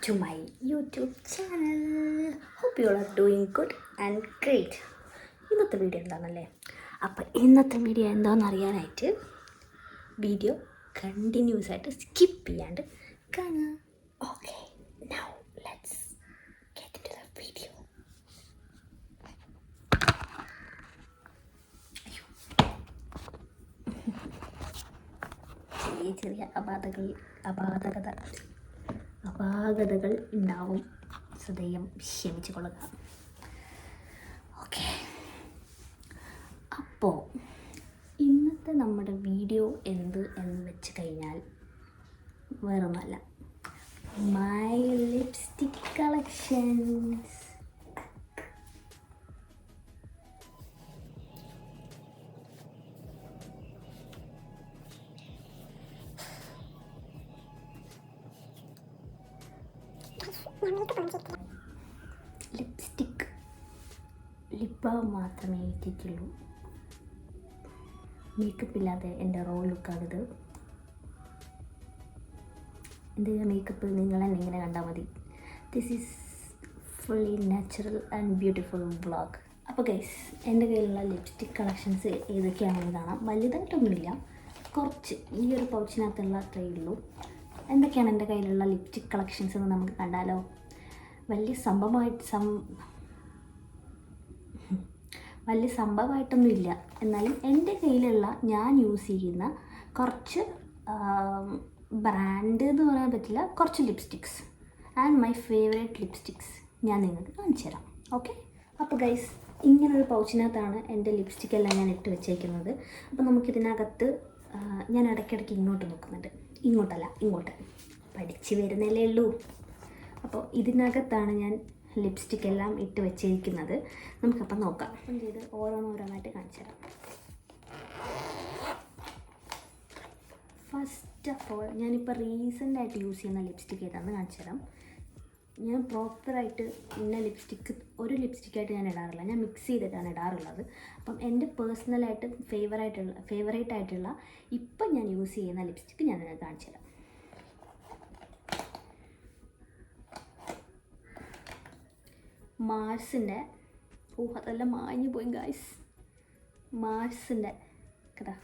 to my YouTube channel. Hope you all are doing good and great. ഇന്നത്തെ video എന്താണെന്നല്ലേ? അപ്പോൾ ഇന്നത്തെ video എന്താണെന്ന് അറിയാനായിട്ട് വീഡിയോ കണ്ടിന്യൂസ് ആയിട്ട് സ്കിപ്പ് ചെയ്യാണ്ട് കാണാം. Okay, now let's get to the video. ചെറിയ ചെറിയ അപാകതകൾ ഉണ്ടാവും, സദയം ക്ഷമിച്ചു കൊള്ളുക. ഓക്കെ, അപ്പോൾ ഇന്നത്തെ നമ്മുടെ വീഡിയോ എന്ത് എന്ന് വെച്ച് കഴിഞ്ഞാൽ വേറൊന്നുമല്ല, my lipstick collections. Lipstick lip balm മാത്രമേ എത്തിയിട്ടുള്ളൂ. മേക്കപ്പ് ഇല്ലാതെ എൻ്റെ റോ ലുക്കാണിത്. എന്തെങ്കിലും മേക്കപ്പ് നിങ്ങൾ തന്നെ ഇങ്ങനെ കണ്ടാൽ മതി. This is fully natural and beautiful vlog. അപ്പോൾ ഗൈസ്, എൻ്റെ കയ്യിലുള്ള ലിപ്സ്റ്റിക് കളക്ഷൻസ് ഏതൊക്കെയാണെന്ന് കാണാം. വലുതായിട്ടൊന്നുമില്ല, കുറച്ച് ഈ ഒരു പൗച്ചിനകത്തുള്ള അത്രയേ ഉള്ളൂ. എന്തൊക്കെയാണ് എൻ്റെ കയ്യിലുള്ള ലിപ്സ്റ്റിക് കളക്ഷൻസ് എന്ന് നമുക്ക് കണ്ടാലോ. വലിയ സംഭവമായിട്ടൊന്നുമില്ല, എന്നാലും എൻ്റെ കയ്യിലുള്ള ഞാൻ യൂസ് ചെയ്യുന്ന കുറച്ച് ബ്രാൻഡ് എന്ന് പറയാൻ പറ്റില്ല, കുറച്ച് lipsticks and my favourite lipsticks ഞാൻ നിങ്ങൾക്ക് കാണിച്ചു തരാം. ഓക്കെ, അപ്പോൾ ഗൈസ്, ഇങ്ങനൊരു പൗച്ചിനകത്താണ് എൻ്റെ ലിപ്സ്റ്റിക്കെല്ലാം ഞാൻ ഇട്ട് വെച്ചേക്കുന്നത്. അപ്പോൾ നമുക്കിതിനകത്ത് ഞാൻ ഇടയ്ക്കിടയ്ക്ക് ഇങ്ങോട്ട് നോക്കുന്നുണ്ട്, ഇങ്ങോട്ട് പഠിച്ച് വരുന്നല്ലേ ഉള്ളൂ. അപ്പോൾ ഇതിനകത്താണ് ഞാൻ ലിപ്സ്റ്റിക് എല്ലാം ഇട്ട് വെച്ചിരിക്കുന്നത്. നമുക്കപ്പം നോക്കാം. അപ്പം ചെയ്ത് ഓരോന്നായിട്ട് കാണിച്ചു തരാം. ഫസ്റ്റ് ഓഫ് ഓൾ, ഞാനിപ്പോൾ റീസെൻ്റായിട്ട് യൂസ് ചെയ്യുന്ന ലിപ്സ്റ്റിക് ഏതാണെന്ന് കാണിച്ചു തരാം. ഞാൻ പ്രോപ്പറായിട്ട് ഇന്ന ഒരു ലിപ്സ്റ്റിക്കായിട്ട് ഞാൻ ഇടാറില്ല, ഞാൻ മിക്സ് ചെയ്തിട്ടാണ് ഇടാറുള്ളത്. അപ്പം എൻ്റെ പേഴ്സണലായിട്ട് ഫേവറേറ്റ് ആയിട്ടുള്ള ഇപ്പം ഞാൻ യൂസ് ചെയ്യുന്ന ലിപ്സ്റ്റിക്ക് ഞാൻ നിങ്ങൾക്ക് കാണിച്ചു തരാം. മാർസിൻ്റെ അതെല്ലാം മാഞ്ഞു പോയി ഗായ്സ്. മാർസിൻ്റെ കഥാ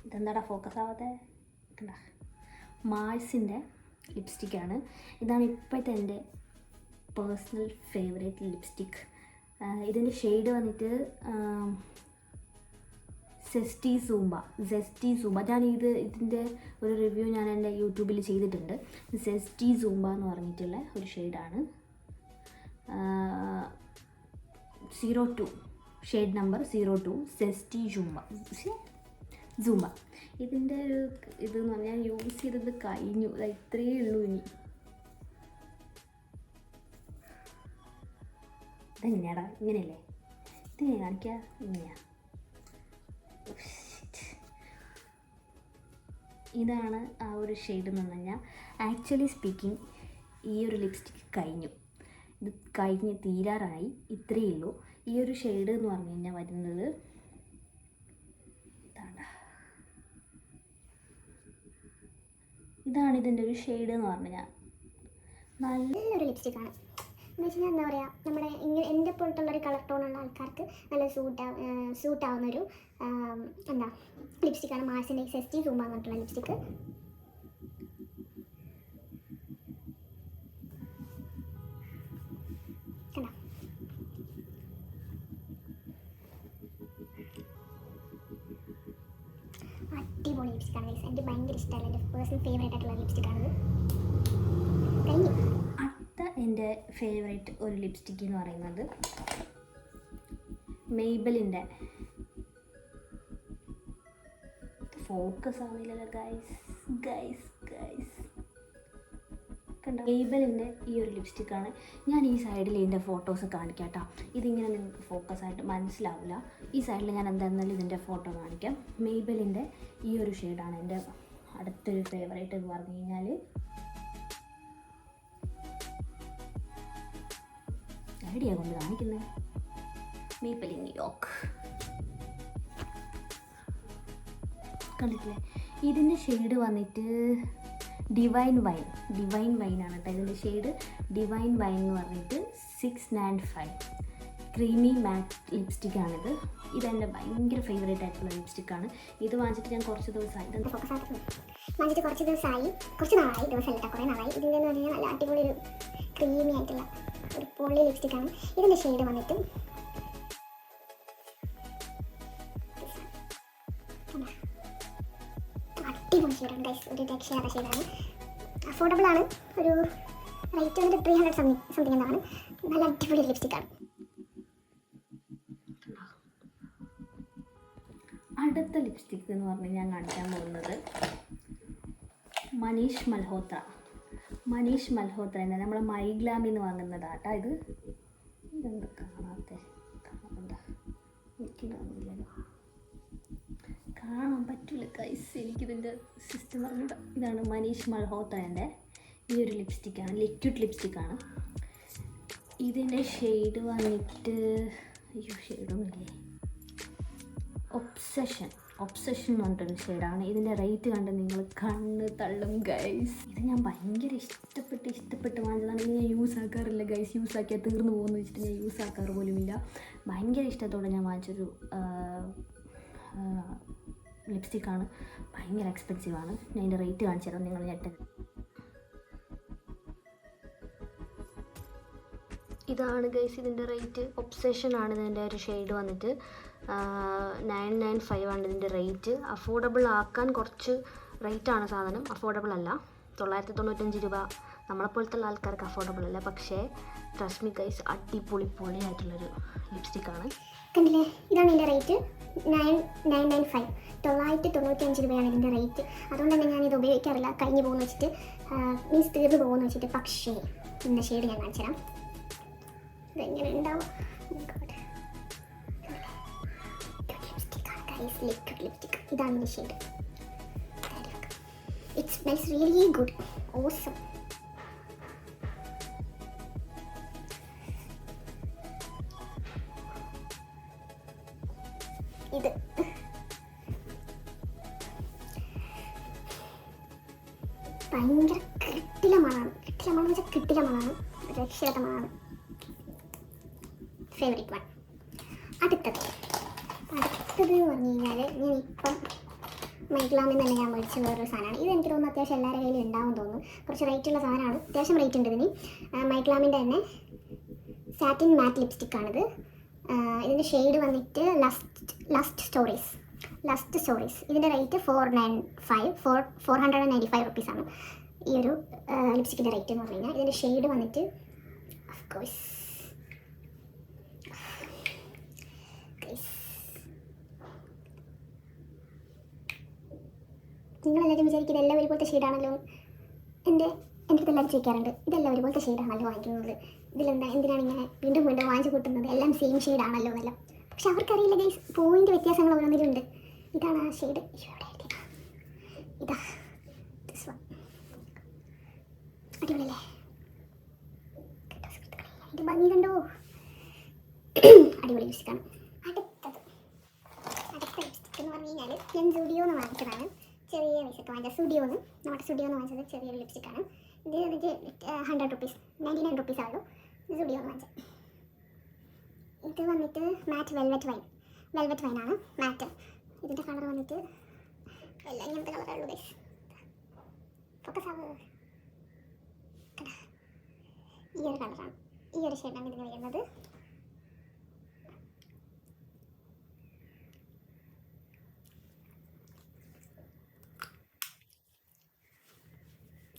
ഇതെന്താടാ ഫോക്കസ് ആവാതെ കണ്ടാ. മാർസിൻ്റെ ലിപ്സ്റ്റിക്കാണ്. ഇതാണ് ഇപ്പോഴത്തെ എൻ്റെ പേഴ്സണൽ ഫേവറേറ്റ് ലിപ്സ്റ്റിക്ക്. ഇതിൻ്റെ ഷെയ്ഡ് വന്നിട്ട് സെസ്റ്റി സൂംബ. ഇതിൻ്റെ ഒരു റിവ്യൂ ഞാൻ എൻ്റെ യൂട്യൂബിൽ ചെയ്തിട്ടുണ്ട്. സെസ്റ്റി സൂംബ എന്ന് പറഞ്ഞിട്ടുള്ള ഒരു ഷെയ്ഡാണ്. 02 ഷെയ്ഡ് നമ്പർ 02 സെസ്റ്റി സൂംബ. ഇതിൻ്റെ ഒരു ഇതെന്ന് പറഞ്ഞാൽ യൂസ് ചെയ്തത് കഴിഞ്ഞു, ഇത്രയേ ഉള്ളൂ. ഇതെങ്ങനെയാടാ, ഇങ്ങനെയല്ലേ ഇതെങ്ങനെ കാണിക്കുക, ഇങ്ങനെയാണ്. ഇതാണ് ആ ഒരു ഷെയ്ഡ് എന്ന് പറഞ്ഞു കഴിഞ്ഞാൽ. ആക്ച്വലി സ്പീക്കിംഗ്, ഈ ഒരു ലിപ്സ്റ്റിക്ക് ഇത് കഴിഞ്ഞ് തീരാറായി, ഇത്രയേ ഉള്ളൂ. ഈ ഒരു ഷെയ്ഡ് എന്ന് പറഞ്ഞു കഴിഞ്ഞാൽ വരുന്നത് ഇതാണ് ഇതിൻ്റെ ഒരു ഷെയ്ഡ് എന്ന് പറഞ്ഞു കഴിഞ്ഞാൽ. നല്ലൊരു ലിപ്സ്റ്റിക്കാണ് എന്ന് വെച്ച് കഴിഞ്ഞാൽ, എന്താ പറയുക, നമ്മുടെ എൻ്റെ പോലത്തുള്ളൊരു കളർ ടോണുള്ള ആൾക്കാർക്ക് നല്ല സൂട്ടാവുന്നൊരു ലിപ്സ്റ്റിക്കാണ് മാർസിൻ്റെ സെസ്റ്റി സൂംബ എന്നിട്ടുള്ള ലിപ്സ്റ്റിക്ക്. കണ്ടോ, അടിപൊളി ലിപ്സ്റ്റിക്കാണ് ഗൈസ്. എനിക്ക് ഭയങ്കര ഇഷ്ടമല്ല, എൻ്റെ പേഴ്സണൽ ഫേവറേറ്റ് ആയിട്ടുള്ള ലിപ്സ്റ്റിക്കാണിത്. എൻ്റെ ഫേവറേറ്റ് ഒരു ലിപ്സ്റ്റിക്ക് എന്ന് പറയുന്നത് മെയ്ബലിൻ്റെ ഫോക്കസ് ആവുന്നില്ലല്ലോ ഗൈസ് കണ്ടോ. മെയ്ബലിൻ്റെ ഈ ഒരു ലിപ്സ്റ്റിക്കാണ്. ഞാൻ ഈ സൈഡിൽ ഇതിൻ്റെ ഫോട്ടോസ് കാണിക്കാം കേട്ടോ. ഇതിങ്ങനെ നിങ്ങൾക്ക് ഫോക്കസ് ആയിട്ട് മനസ്സിലാവില്ല. ഈ സൈഡിൽ ഞാൻ എന്തായിരുന്നാലും ഇതിൻ്റെ ഫോട്ടോ കാണിക്കാം. മെയ്ബലിൻ്റെ ഈ ഒരു ഷെയ്ഡാണ് എൻ്റെ അടുത്തൊരു ഫേവറേറ്റ് എന്ന് പറഞ്ഞു കഴിഞ്ഞാൽ. ഐഡിയ കൊണ്ട് കാണിക്കുന്നത് മേപ്പിൾ ന്യൂയോർക്ക് കണ്ടിട്ടില്ലേ. ഇതിൻ്റെ ഷെയ്ഡ് വന്നിട്ട് ഡിവൈൻ വൈൻ ആണ് കേട്ടോ ഇതിൻ്റെ ഷെയ്ഡ്. ഡിവൈൻ വൈൻ എന്ന് പറഞ്ഞിട്ട് 695 ക്രീമി മാറ്റ് ലിപ്സ്റ്റിക്കാണിത്. ഇതെൻ്റെ ഭയങ്കര ഫേവറേറ്റ് ആയിട്ടുള്ള ലിപ്സ്റ്റിക്കാണ്. ഇത് വാങ്ങിച്ചിട്ട് ഞാൻ കുറച്ച് ദിവസമായി. വാങ്ങിച്ചിട്ട് കുറച്ച് നാളായി, ദിവസമല്ല കുറേ നാളായി. ഇതിൻ്റെ എന്ന് പറഞ്ഞാൽ നല്ല അടിപൊളി ഒരു ക്രീമി ആയിട്ടുള്ള ഒരു പൊള്ളി ലിപ്സ്റ്റിക്കാണ്. ഇതിൻ്റെ ഷെയ്ഡ് വന്നിട്ട് അടിപൊളി ഷെയ്ഡാണ് ഗൈസ്. ഒരു രക്ഷയില്ലാത്ത ഷെയ്ഡാണ്. അഫോർഡബിൾ ആണ്. ഒരു റേറ്റ് വന്നിട്ട് 300 സംതിങ് എന്നാണ്. നല്ല അടിപൊളി ലിപ്സ്റ്റിക്കാണ്. അടുത്ത ലിപ്സ്റ്റിക്ക് എന്ന് പറഞ്ഞ് ഞാൻ കാണിക്കാൻ പോകുന്നത് മനീഷ് മൽഹോത്ര തന്നെ നമ്മളെ മൈഗ്ലാമിൽ നിന്ന് വാങ്ങുന്നതാട്ടോ ഇത്. ഇതെന്ത് കാണാത്ത എനിക്ക് കാണാൻ പറ്റില്ല ഗൈസ്, എനിക്കിതിൻ്റെ സിസ്റ്റം പറഞ്ഞിട്ട്. ഇതാണ് മനീഷ് മൽഹോത്രേൻ്റെ ഈ ഒരു ലിപ്സ്റ്റിക്കാണ്, ലിക്വിഡ് ലിപ്സ്റ്റിക്കാണ്. ഇതിൻ്റെ ഷെയ്ഡ് വന്നിട്ട് ഷെയ്ഡൊന്നുമില്ലേ, ഒബ്സഷൻ എന്ന് പറഞ്ഞിട്ടൊരു ഷെയ്ഡാണ്. ഇതിൻ്റെ റേറ്റ് കണ്ട് നിങ്ങൾ കണ്ണ് തള്ളും ഗൈസ്. ഇത് ഞാൻ ഭയങ്കര ഇഷ്ടപ്പെട്ട് വാങ്ങിച്ചതാണ്. ഇത് ഞാൻ യൂസ് ആക്കാറില്ല ഗൈസ്. യൂസ് ആക്കിയാൽ തീർന്നു പോകുമെന്ന് വെച്ചിട്ട് ഞാൻ യൂസ് ആക്കാറ് പോലുമില്ല. ഭയങ്കര ഇഷ്ടത്തോടെ ഞാൻ വാങ്ങിച്ചൊരു ലിപ്സ്റ്റിക്കാണ്. ഭയങ്കര എക്സ്പെൻസീവാണ്. ഞാൻ ഇതിൻ്റെ റേറ്റ് കാണിച്ചു തരാം, നിങ്ങൾ ഞെട്ട. ഇതാണ് ഗൈസ് ഇതിൻ്റെ റേറ്റ്. ഒബ്സെഷനാണ് ഇതിൻ്റെ ഒരു ഷെയ്ഡ് വന്നിട്ട് 995 ആണ് ഇതിൻ്റെ റേറ്റ്. അഫോർഡബിൾ ആക്കാൻ കുറച്ച് റേറ്റാണ് സാധനം, അഫോർഡബിൾ അല്ല. 995 രൂപ നമ്മളെപ്പോലത്തെ ആൾക്കാർക്ക് അഫോർഡബിൾ അല്ല. പക്ഷേ ട്രസ്റ്റ് മി ഗൈസ്, പൊളിയായിട്ടുള്ളൊരു ലിപ്സ്റ്റിക്കാണ്. കണ്ടില്ലേ, ഇതാണ് ഇതിൻ്റെ റേറ്റ്. 995 995 രൂപയാണ് ഇതിൻ്റെ റേറ്റ്. അതുകൊണ്ട് തന്നെ ഞാനിത് ഉപയോഗിക്കാറില്ല, കഴിഞ്ഞ് പോകുന്നു വെച്ചിട്ട്, മീൻസ് തീർന്നു പോകുന്നു വെച്ചിട്ട്. പക്ഷേ ഇതിൻ്റെ ഷെയ്ഡ് ഞാൻ കാണിച്ചു തരാം. ഇതെങ്ങനെ ഉണ്ടാവും. ലിക്വിഡ് ലിപ്സ്റ്റിക്, ഇതാണ് ഇതിൻ്റെ shade. It smells really good, awesome. ഇത് ഭയങ്കര കിട്ടില മണമാണ്. കിട്ടില മണമാണ്, രക്ഷയില്ലാത്ത മണമാണ്. Favourite one. അടുത്തത് എന്ന് പറഞ്ഞു കഴിഞ്ഞാൽ ഞാനിപ്പം മൈഗ്ലാമിൽ നിന്ന് തന്നെ ഞാൻ മേടിച്ച വേറൊരു സാധനമാണ്. ഇത് എനിക്ക് തോന്നുന്നു അത്യാവശ്യം എല്ലാവരുടെ കയ്യിലും ഉണ്ടാവും തോന്നുന്നു. കുറച്ച് റേറ്റുള്ള സാധനമാണ്, അത്യാവശ്യം റേറ്റ് ഉണ്ട് ഇതിന്. മൈഗ്ലാമിൻ്റെ തന്നെ സാറ്റിൻ മാറ്റ് ലിപ്സ്റ്റിക്കാണിത്. ഇതിൻ്റെ ഷെയ്ഡ് വന്നിട്ട് ലസ്റ്റ് സ്റ്റോറീസ്. ഇതിൻ്റെ റേറ്റ് 495 റുപ്പീസാണ് ഈ ഒരു ലിപ്സ്റ്റിക്കിൻ്റെ റേറ്റ് എന്ന് പറഞ്ഞു കഴിഞ്ഞാൽ. ഇതിൻ്റെ ഷെയ്ഡ് വന്നിട്ട് ഓഫ് കോഴ്സ് നിങ്ങളെല്ലാവരും വിചാരിക്കും ഇതെല്ലാം ഒരുപോലത്തെ ഷെയ്ഡാണല്ലോ. എൻ്റെ അടുത്ത് എല്ലാവരും ചോദിക്കാറുണ്ട്, ഇതെല്ലാം ഒരുപോലത്തെ ഷെയ്ഡാണല്ലോ വാങ്ങിക്കുന്നത്, എന്തിനാണ് ഇങ്ങനെ വീണ്ടും വാങ്ങിച്ചു കൂട്ടുന്നത്, എല്ലാം സെയിം ഷെയ്ഡാണല്ലോ എന്നല്ല. പക്ഷെ അവർക്കറിയില്ല ഗൈസ്, പോയിൻ്റ് വ്യത്യാസങ്ങൾ ഓരോന്നിലുണ്ട്. ഇതാണ് ആ ഷെയ്ഡ്. ഇതാ അടിപൊളിയല്ലേ, ഇത് ഭംഗി കണ്ടോ, അടിപൊളി ലിപ്സ്റ്റിക്കാണ്. അടുത്ത ലിപ്സ്റ്റിക് എന്ന് പറഞ്ഞു കഴിഞ്ഞാൽ ഞാൻ സ്റ്റുഡിയോന്ന് വാങ്ങിച്ചതാണ്. ചെറിയ പൈസക്ക് വാങ്ങിച്ച നമ്മുടെ സ്റ്റുഡിയോന്ന് വാങ്ങിച്ചത് ചെറിയൊരു ലിപ്സ്റ്റിക്കാണ്. ഇത് വന്നിട്ട് 100 റുപ്പീസ്, 99 റുപ്പീസ് ആവുള്ളൂ. സ്റ്റുഡിയോന്ന് വാങ്ങിച്ചത്. ഇത് വന്നിട്ട് മാറ്റ് വെൽവെറ്റ് വൈനാണ്, മാറ്റ്. ഇതിൻ്റെ കളർ വന്നിട്ട് എല്ലാം ഇങ്ങനത്തെ കളറുള്ളൂ ഗൈസ്. ഫോക്കസ് ആവുക. ഈ ഒരു കളറാണ്, ഈ ഒരു ഷെയ്ഡാണ് ഇതിന് വരുന്നത്.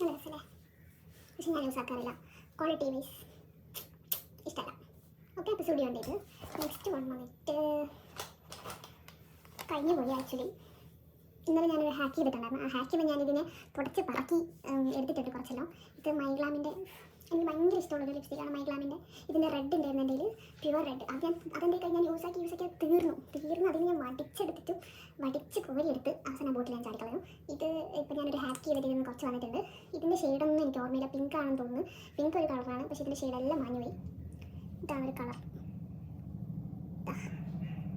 നല്ല രസമല്ലേ, പക്ഷെ ഞാൻ യൂസ് ആക്കാറില്ല. ക്വാളിറ്റി വൈസ് ഇഷ്ടമല്ല. ഓക്കെ, അപ്പോൾ സ്റ്റുഡിയോ ഉണ്ട്. ഇത് നെക്സ്റ്റ് വൺ വന്നിട്ട് കഴിഞ്ഞു പോയി. ആക്ച്വലി ഇന്നലെ ഞാനൊരു ഹാക്ക് ചെയ്തിട്ടുണ്ടായിരുന്നു. ആ ഹാക്ക് ചെയ്യുമ്പോൾ ഞാനിതിനെ തുടച്ച് പറക്കി എടുത്തിട്ടുണ്ട് കുറച്ചെല്ലാം. ഇത് മൈഗ്ലാമിൻ്റെ എനിക്ക് ഭയങ്കര ഇഷ്ടമുള്ളൊരു ലിപ്സ്റ്റിക്കാണ് മൈഗ്ലാമിൻ്റെ. ഇതിൻ്റെ റെഡ് ഉണ്ടായിരുന്നു എൻ്റെ കയ്യിൽ, പ്യുവർ റെഡ്. അതെൻ്റെ കയ്യിൽ ഞാൻ യൂസാക്കി തീർന്നു. അതിന് ഞാൻ വടിച്ച് കോരിയെടുത്ത് അവസാനം ബോട്ടിൽ ഞാൻ ചാടിക്കളയും. ഇത് ഇപ്പോൾ ഞാനൊരു ഹാക്ക് ചെയ്തിട്ട് ഇതിന് കുറച്ച് വന്നിട്ടുണ്ട്. ഇതിൻ്റെ ഷെയ്ഡൊന്നും എനിക്ക് ഓർമ്മയില്ല, പിങ്ക് ആണെന്ന് തോന്നുന്നു. പിങ്ക് ഒരു കളറാണ്, പക്ഷേ ഇതിൻ്റെ ഷെയ്ഡെല്ലാം മാഞ്ഞുപോയി. ഇതാണ് ഒരു കളർ,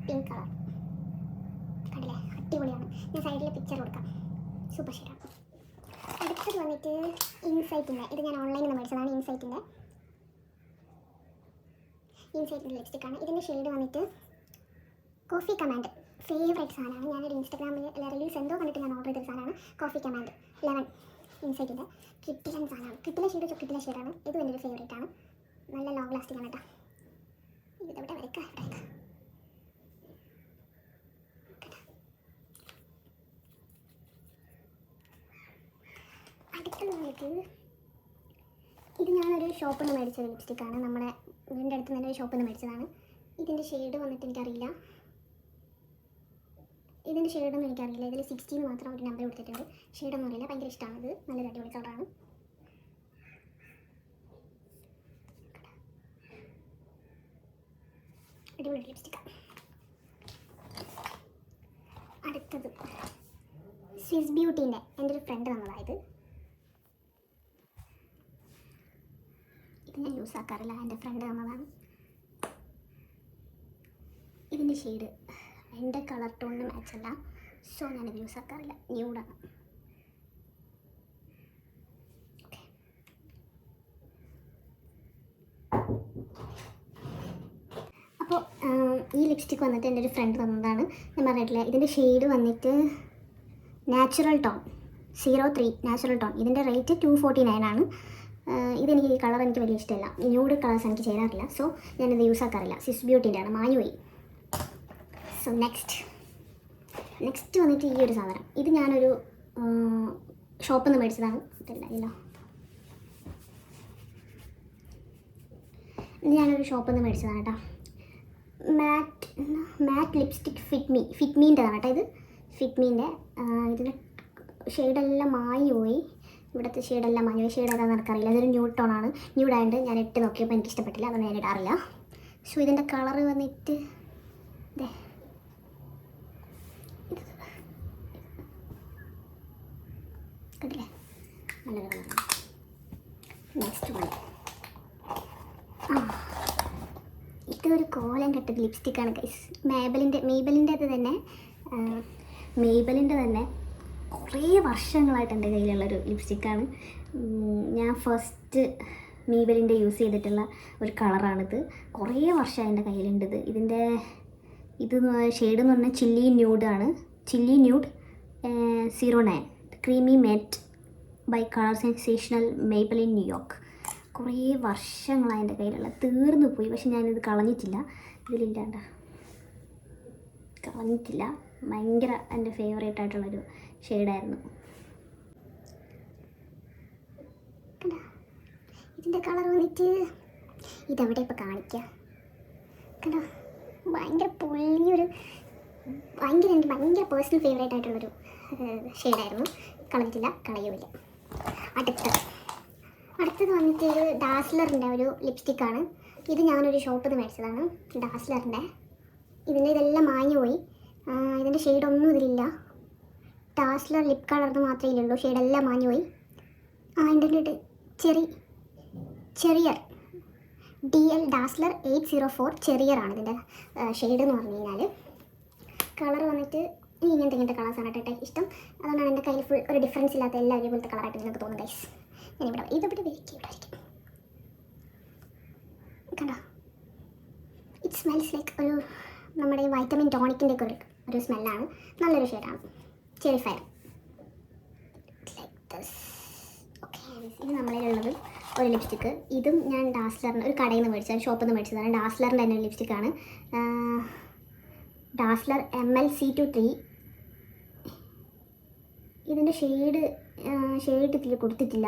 പിങ്ക് കളർ. കണ്ടില്ലേ, അടിപൊളിയാണ്. ഞാൻ സൈഡിൽ പിക്ചർ കൊടുക്കാം. സൂപ്പർ ഷെയ്ഡാണ്. അടുത്തത് വന്നിട്ട് ഇൻസൈറ്റിൻ്റെ, ഇത് ഞാൻ ഓൺലൈനിൽ നിന്ന് മേടിച്ചതാണ്. ഇൻസൈറ്റിൻ്റെ ലിപ്സ്റ്റിക്കാണ്. ഇതിൻ്റെ ഷെയ്ഡ് വന്നിട്ട് കോഫി കമാൻഡ്. ഫേവറേറ്റ് സാധനമാണ്. ഞാനൊരു ഇൻസ്റ്റാഗ്രാമിൽ റീൽസ് എന്തോ കണ്ടിട്ട് ഞാൻ ഓർഡർ ചെയ്തൊരു സാധനമാണ് കോഫി കമാൻഡ് 11 ഇൻസൈറ്റിൻ്റെ. കിട്ടിലൻ സാധനമാണ്. കിട്ടിലെ ഷെയ്ഡാണ്. ഇത് എൻ്റെ ഒരു ഫേവറേറ്റ് ആണ്. നല്ല ലോങ് ലാസ്റ്റിംഗ് ആണ് കേട്ടോ. ഇതെവിടെ വരയ്ക്കാം, അടുത്തത് വന്നിട്ട് ഇത് ഞാനൊരു ഷോപ്പിൽ നിന്ന് മേടിച്ചൊരു ലിപ്സ്റ്റിക്കാണ്. നമ്മുടെ വീടിൻ്റെ അടുത്ത് തന്നെ ഒരു ഷോപ്പിൽ നിന്ന് മേടിച്ചതാണ്. ഇതിൻ്റെ ഷെയ്ഡ് വന്നിട്ട് എനിക്കറിയില്ല. ഇതിൻ്റെ ഷെയ്ഡൊന്നും എനിക്കറിയില്ല. ഇതിൽ 16 മാത്രം ഒരു നമ്പർ കൊടുത്തിട്ടുണ്ട്. ഷെയ്ഡൊന്നും അറിയില്ല. ഭയങ്കര ഇഷ്ടമാണ്. ഇത് നല്ലൊരു അടിപൊളി കളറാണ്. അടിപൊളി ലിപ്സ്റ്റിക്കാണ്. അടുത്തത് സ്വിസ് ബ്യൂട്ടീൻ്റെ എൻ്റെ ഒരു ഫ്രണ്ട് തന്നതായത്. ഇത് ഞാൻ യൂസ് ആക്കാറില്ല, എൻ്റെ ഫ്രണ്ട് തന്നതാണ്. ഇതിൻ്റെ ഷെയ്ഡ് എൻ്റെ കളർ ടോണിന് മാച്ചല്ല, സോ ഞാനിത് യൂസ് ആക്കാറില്ല. ന്യൂഡാണ്. അപ്പോൾ ഈ ലിപ്സ്റ്റിക്ക് വന്നിട്ട് എൻ്റെ ഒരു ഫ്രണ്ട് തന്നതാണ്. ഞാൻ പറഞ്ഞിട്ടില്ല, ഇതിൻ്റെ ഷെയ്ഡ് വന്നിട്ട് നാച്ചുറൽ ടോൺ 03 നാച്ചുറൽ ടോൺ. ഇതിൻ്റെ റേറ്റ് 249 ആണ്. ഇതെനിക്ക് ഈ കളർ എനിക്ക് വലിയ ഇഷ്ടമല്ല. ന്യൂഡ് കളേഴ്സ് എനിക്ക് ചേരാറില്ല, സോ ഞാനിത് യൂസ് ആക്കാറില്ല. സ്വിസ് ബ്യൂട്ടീൻ്റെ ആണ്, മാഞ്ഞുപോയി. സോ നെക്സ്റ്റ് വന്നിട്ട് ഈ ഒരു സാധനം. ഇത് ഞാനൊരു ഷോപ്പിൽ നിന്ന് മേടിച്ചതാണ്. ഇതല്ല, ഇത് ഞാനൊരു ഷോപ്പിൽ നിന്ന് മേടിച്ചതാണ് കേട്ടോ. മാറ്റ് ലിപ്സ്റ്റിക് ഫിറ്റ്മീൻ്റെതാണ് കേട്ടോ. ഇത് ഫിറ്റ്മീൻ്റെ. ഇതിൻ്റെ ഷെയ്ഡെല്ലാം മാഞ്ഞുപോയി. ഇവിടുത്തെ ഷെയ്ഡെല്ലാം മാഞ്ഞുപോയി. ഷെയ്ഡ് ഏതാണെന്ന് എനിക്കറിയില്ല. ഇതൊരു ന്യൂഡ് ടോണാണ്. ന്യൂഡായതുകൊണ്ട് ഞാൻ ഇട്ട് നോക്കിയപ്പോൾ എനിക്ക് ഇഷ്ടപ്പെട്ടില്ല, അതൊന്നും ഞാൻ ഇടാറില്ല. സോ ഇതിൻ്റെ കളറ് വന്നിട്ട് ഇതേ കണ്ടില്ലേ, നല്ല കളറാണ്. നെക്സ്റ്റ് വൺ, ഇതൊരു കോലം കെട്ട ലിപ്സ്റ്റിക്കാണ് ഗൈസ്. മെയ്ബലിൻ്റെ തന്നെ കുറേ വർഷങ്ങളായിട്ട് എൻ്റെ കയ്യിലുള്ളൊരു ലിപ്സ്റ്റിക്കാണ്. ഞാൻ ഫസ്റ്റ് മെയ്ബലിൻ്റെ യൂസ് ചെയ്തിട്ടുള്ള ഒരു കളറാണിത്. കുറേ വർഷമായി എൻ്റെ കയ്യിലുണ്ട്. ഇത് ഷെയ്ഡ് എന്ന് പറഞ്ഞാൽ chilli nude 09 creamy matte by colour sensational Maybelline New York. കുറേ വർഷങ്ങളായി എൻ്റെ കയ്യിലുള്ള, തീർന്നു പോയി. പക്ഷെ ഞാനിത് കളഞ്ഞിട്ടില്ല. കളഞ്ഞിട്ടില്ല. ഭയങ്കര എൻ്റെ ഫേവറേറ്റ് ആയിട്ടുള്ളൊരു ഷെയ്ഡായിരുന്നു. ഇതിൻ്റെ കളർ വന്നിട്ട് ഇതെവിടെ ഇപ്പോൾ കാണിക്കുക കണ്ടോ. ഭയങ്കര പൊള്ളിയൊരു എനിക്ക് ഭയങ്കര പേഴ്സണൽ ഫേവറേറ്റ് ആയിട്ടുള്ളൊരു ഷെയ്ഡായിരുന്നു. കളഞ്ഞിട്ടില്ല, കളയുമില്ല. അടുത്തത് വന്നിട്ട് ഒരു ഡാസ്ലറിൻ്റെ ഒരു ലിപ്സ്റ്റിക്കാണ്. ഇത് ഞാനൊരു ഷോപ്പിൽ നിന്ന് മേടിച്ചതാണ്, ഡാസ്ലറിൻ്റെ. ഇതെല്ലാം മാഞ്ഞു പോയി. ഇതിൻ്റെ ഷെയ്ഡൊന്നും ഇതിലില്ല. ഡാസ്ലർ ലിപ് കളർന്ന് മാത്രമേ ഉള്ളൂ. ഷെയ്ഡെല്ലാം മാഞ്ഞു പോയി. ഇതിൻ്റെ ചെറിയർ DL ഡാസ്ലർ 804 ചെറിയറാണ് ഇതിൻ്റെ ഷെയ്ഡ് എന്ന് പറഞ്ഞു കഴിഞ്ഞാൽ. കളർ വന്നിട്ട് ഇങ്ങനത്തെ കളേഴ്സാണ് കേട്ടോ ഇഷ്ടം. അതുകൊണ്ടാണ് എൻ്റെ കയ്യിൽ ഫുൾ ഒരു ഡിഫറൻസ് ഇല്ലാത്ത എല്ലാ ഒരേപോലത്തെ കളറായിട്ട് നിങ്ങൾക്ക് തോന്നും ഗൈസ്. ഞാനിവിടെ ഇതെവിടെ വരയ്ക്കും കണ്ടോ. ഇറ്റ് സ്മെൽസ് ലൈക്ക് ഒരു നമ്മുടെ വൈറ്റമിൻ ടോണിക്കിൻ്റെ ഒക്കെ ഒരു സ്മെല്ലാണ്. നല്ലൊരു ഷെയ്ഡാണ്. Cherry fire like this. Okay, ഇത് നമ്മളിലുള്ളത് ഒരു ലിപ്സ്റ്റിക്ക്. ഇതും ഞാൻ ഡാസ്ലറിന് ഒരു കടയിൽ നിന്ന് മേടിച്ചതാണ്, ഷോപ്പിൽ നിന്ന് മേടിച്ചതാണ്. ഡാസ്ലറിൻ്റെ തന്നെ ഒരു ലിപ്സ്റ്റിക്കാണ്. Dazzler MLC23. ഇതിൻ്റെ ഷെയ്ഡ് ഇതിൽ കൊടുത്തിട്ടില്ല.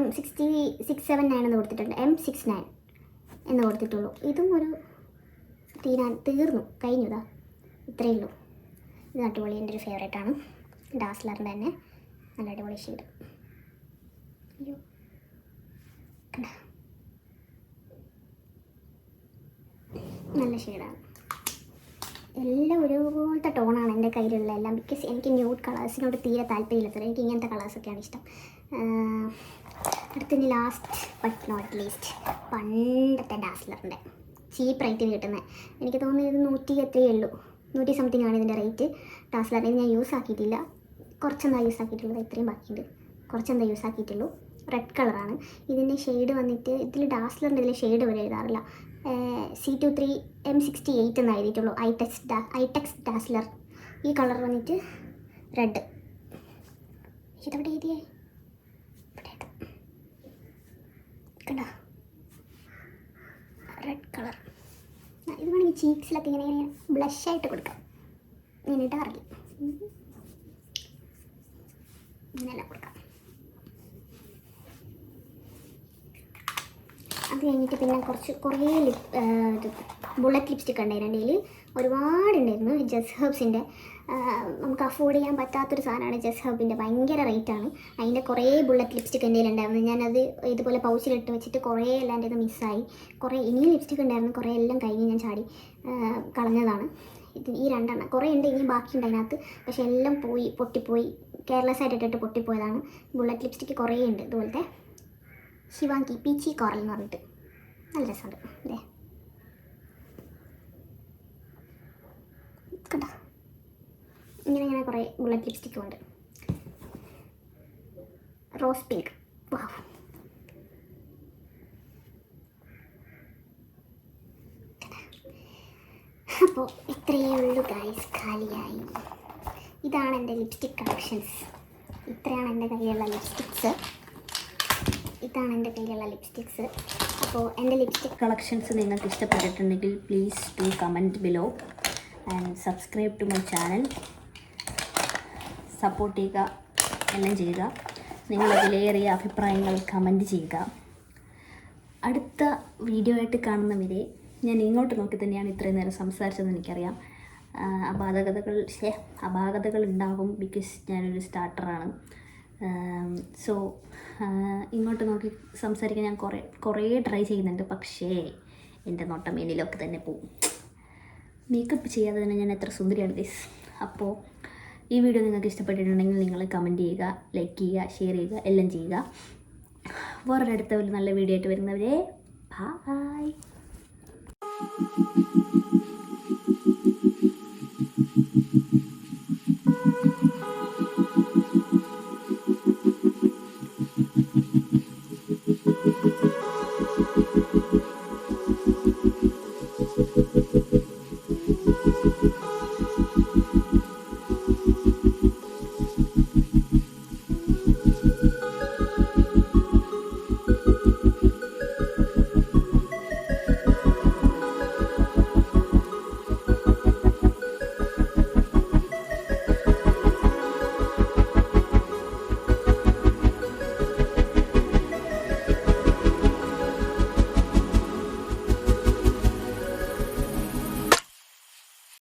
M679 എന്ന് കൊടുത്തിട്ടുണ്ട്. M69 എന്ന് കൊടുത്തിട്ടുള്ളൂ. ഇതും ഒരു തീർന്നു കഴിഞ്ഞതാ, ഇത്രയേ ഉള്ളൂ. ഇത് അടിപൊളി, എൻ്റെ ഒരു ഫേവറേറ്റാണ്. ഡാസ്ലറിൻ്റെ തന്നെ നല്ല അടിപൊളി ഷെയ്ഡ്. അയ്യോ നല്ല ഷെയ്ഡാണ്. എല്ലാം ഒരുപോലത്തെ ടോണാണ് എൻ്റെ കയ്യിലുള്ള എല്ലാം. ബിക്കോസ് എനിക്ക് ന്യൂഡ് കളേഴ്സിനോട് തീരെ താല്പര്യമില്ലാത്തത്. എനിക്ക് ഇങ്ങനത്തെ കളേഴ്സൊക്കെയാണ് ഇഷ്ടം. അടുത്തത് ലാസ്റ്റ് ബട്ട് നോട്ട് ലീസ്റ്റ് പണ്ടത്തെ ഡാസ്ലറിൻ്റെ ചീപ്പ് റേറ്റിന് കിട്ടുന്നത്. എനിക്ക് തോന്നുന്നത് ഇത് 100 എത്രയേ ഉള്ളൂ, 100 സംതിങ് ആണ് ഇതിൻ്റെ റേറ്റ്. ഡാസ്ലറിന് ഞാൻ യൂസ് ആക്കിയിട്ടില്ല. കുറച്ചെന്താ യൂസ് ആക്കിയിട്ടുള്ളത്, ഇത്രയും ബാക്കിയുണ്ട്, കുറച്ചെന്താ യൂസ് ആക്കിയിട്ടുള്ളൂ. റെഡ് കളറാണ് ഇതിൻ്റെ ഷെയ്ഡ് വന്നിട്ട്. ഇതിൽ ഡാസ്ലറിൻ്റെ ഇതിൽ ഷെയ്ഡ് വരെ എഴുതാറില്ല. C23 M68 എന്ന് എഴുതിയിട്ടുള്ളൂ. ഐടെക്സ് ഡാസ്ലർ. ഈ കളർ വന്നിട്ട് റെഡ്. ഇതെവിടെ എഴുതിയേ? കണ്ടോ, റെഡ് കളർ. ഇത് വേണമെങ്കിൽ ചീക്സിലൊക്കെ ഇങ്ങനെ ബ്ലഷായിട്ട് കൊടുക്കാം. ഇങ്ങനെ ഇടാറില്ല, ഇങ്ങനെയല്ല കൊടുക്കാം. അത് കഴിഞ്ഞിട്ട് പിന്നെ കുറേ ബുള്ളറ്റ് ലിപ്സ്റ്റിക് ഉണ്ടായിരുന്നു. എൻ്റെ കയ്യിൽ ഒരുപാടുണ്ടായിരുന്നു. ജസ്റ്റ് ഹെർബ്സിൻ്റെ നമുക്ക് അഫോർഡ് ചെയ്യാൻ പറ്റാത്തൊരു സാധനമാണ് ജസ്റ്റ് ഹെർബിൻ്റെ. ഭയങ്കര റേറ്റാണ്. അതിൻ്റെ കുറേ ബുള്ളറ്റ് ലിപ്സ്റ്റിക് എൻ്റെ കയ്യിലുണ്ടായിരുന്നു. ഞാനത് ഇതുപോലെ പൗച്ചിലിട്ട് വെച്ചിട്ട് കുറേ എല്ലാം എൻ്റെ ഇത് മിസ്സായി. കുറേ ഇനിയും ലിപ്സ്റ്റിക് ഉണ്ടായിരുന്നു, കുറേ എല്ലാം കഴിഞ്ഞ് ഞാൻ ചാടി കളഞ്ഞതാണ്. ഈ 2 എണ്ണം കുറേ ഉണ്ട്, ഇനി ബാക്കിയുണ്ട് അതിനകത്ത്. പക്ഷേ എല്ലാം പൊട്ടിപ്പോയി. കെയർലെസ് ആയിട്ട് ഇട്ടിട്ട് പൊട്ടിപ്പോയതാണ്. ബുള്ളറ്റ് ലിപ്സ്റ്റിക്ക് കുറേ ഉണ്ട്. ഇതുപോലത്തെ ശിവാങ്കി പീച്ചി കോറൽ എന്ന് പറഞ്ഞിട്ട് നല്ല രസമുണ്ട്. അല്ലേ, കണ്ടോ, ഇങ്ങനെ കുറേ ബുള്ളറ്റ് ലിപ്സ്റ്റിക്കും ഉണ്ട്. Rose pink. വാവ്, അപ്പോൾ ഇത്രയേ ഉള്ളൂ ഗൈസ്, കാലിയായി. ഇതാണ് എൻ്റെ ലിപ്സ്റ്റിക് കളക്ഷൻസ്. ഇത്രയാണ് എൻ്റെ കയ്യിലുള്ള ലിപ്സ്റ്റിക്സ്. അപ്പോൾ എൻ്റെ ലിപ്സ്റ്റിക് കളക്ഷൻസ് നിങ്ങൾക്ക് ഇഷ്ടപ്പെട്ടിട്ടുണ്ടെങ്കിൽ please do comment below and subscribe to my channel. Support ചെയ്യുക, എല്ലാം ചെയ്യുക. നിങ്ങളുടെ വിലയേറിയ അഭിപ്രായങ്ങൾ കമൻറ്റ് ചെയ്യുക. അടുത്ത വീഡിയോ ആയിട്ട് കാണുന്നവരെ ഞാൻ ഇങ്ങോട്ട് നോക്കി തന്നെയാണ് ഇത്രയും നേരം സംസാരിച്ചതെന്ന് എനിക്കറിയാം. അപാകതകൾ ഉണ്ടാകും, ബിക്കോസ് ഞാനൊരു സ്റ്റാർട്ടറാണ്. സോ ഇങ്ങോട്ട് നോക്കി സംസാരിക്കാൻ ഞാൻ കുറേ ട്രൈ ചെയ്യുന്നുണ്ട്. പക്ഷേ എൻ്റെ നോട്ടം എന്നിലൊക്കെ തന്നെ പോവും. മേക്കപ്പ് ചെയ്യാതെ തന്നെ ഞാൻ എത്ര സുന്ദരിയാണ് ഗൈസ്. അപ്പോൾ ഈ വീഡിയോ നിങ്ങൾക്ക് ഇഷ്ടപ്പെട്ടിട്ടുണ്ടെങ്കിൽ നിങ്ങൾ കമൻറ്റ് ചെയ്യുക, ലൈക്ക് ചെയ്യുക, ഷെയർ ചെയ്യുക, എല്ലാം ചെയ്യുക. വേറൊരടുത്ത ഒരു നല്ല വീഡിയോ ആയിട്ട് വരുന്നവരെ ബൈ.